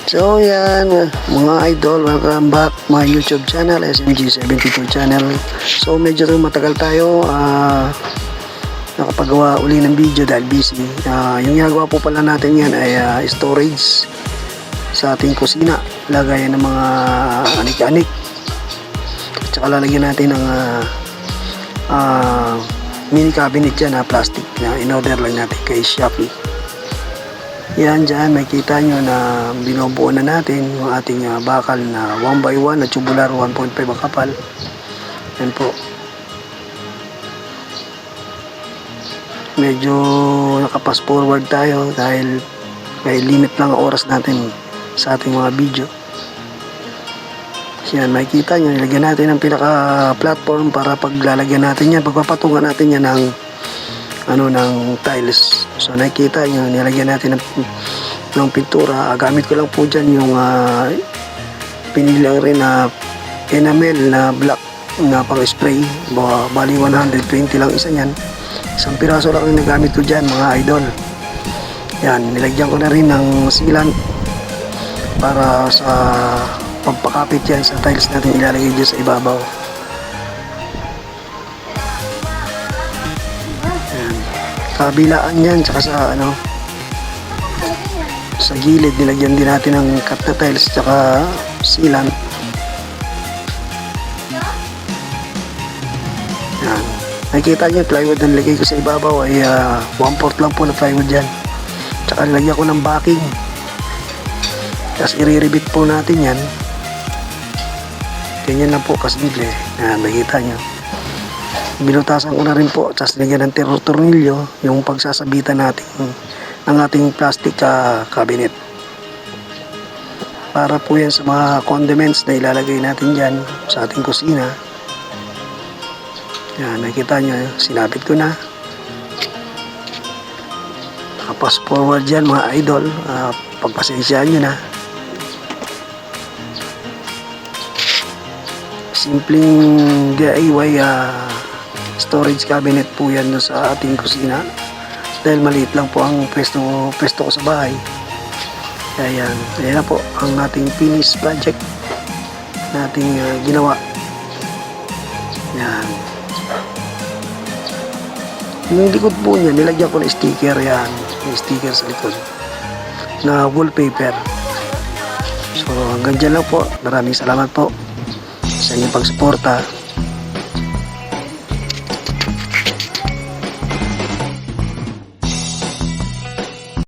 So yan mga idol, welcome back my YouTube channel, SMG72 channel. So medyo matagal tayo nakapagawa uli ng video dahil busy. Yung ginagawa po pala natin yan ay storage sa ating kusina, lagayan ng mga anik-anik, tsaka lalagyan natin ng mini cabinet yan na plastic na in-order lang natin kay Shopee. Yan, dyan makikita nyo na binubuo na natin yung ating bakal na 1x1 na tubular 1.5 ang kapal. Yan po. Medyo nakapas forward tayo dahil may limit lang ang oras natin sa ating mga video. Yan, makikita nyo, nilagyan natin ng pinaka platform para paglalagyan natin yan, pagpapatungan natin yan ng ng tiles. So nakikita nyo, nilagyan natin ng pintura. Gamit ko lang po dyan yung pinili lang rin na enamel na black na pang spray. Bali 120 lang isa yan. Isang piraso lang yung nagamit ko dyan mga idol. Yan, nilagyan ko na rin ng sealant para sa pagpakapit yan sa tiles natin ilalagay dyan sa ibabaw. Kabilaan yan, tsaka sa gilid nilagyan din natin ng cut na tiles tsaka sealant. Yan, nakikita nyo plywood na nilagay ko sa ibabaw ay 1/4 lang po na plywood yan, tsaka nilagyan ko ng backing, tapos i-rebit po natin yan. Ganyan lang po kasimple. Yan, nakikita nyo, binutasan ko na rin po, tapos nilagyan ng tornilyo yung pagsasabitan natin ng ating plastic cabinet para po yan sa mga condiments na ilalagay natin dyan sa ating kusina. Yan, nakikita nyo, sinabit ko na. Nakapas forward dyan mga idol, pagpasensyaan nyo na. Simpleng DIY storage cabinet po yan sa ating kusina dahil maliit lang po ang pwesto ko sa bahay. Kaya yan na po ang ating finished project nating ginawa. Yan, yung likod po niya nilagyan ko na sticker. Yan, yung sticker sa likod na wallpaper. So hanggang dyan lang po. Maraming salamat po sa inyong pagsuporta.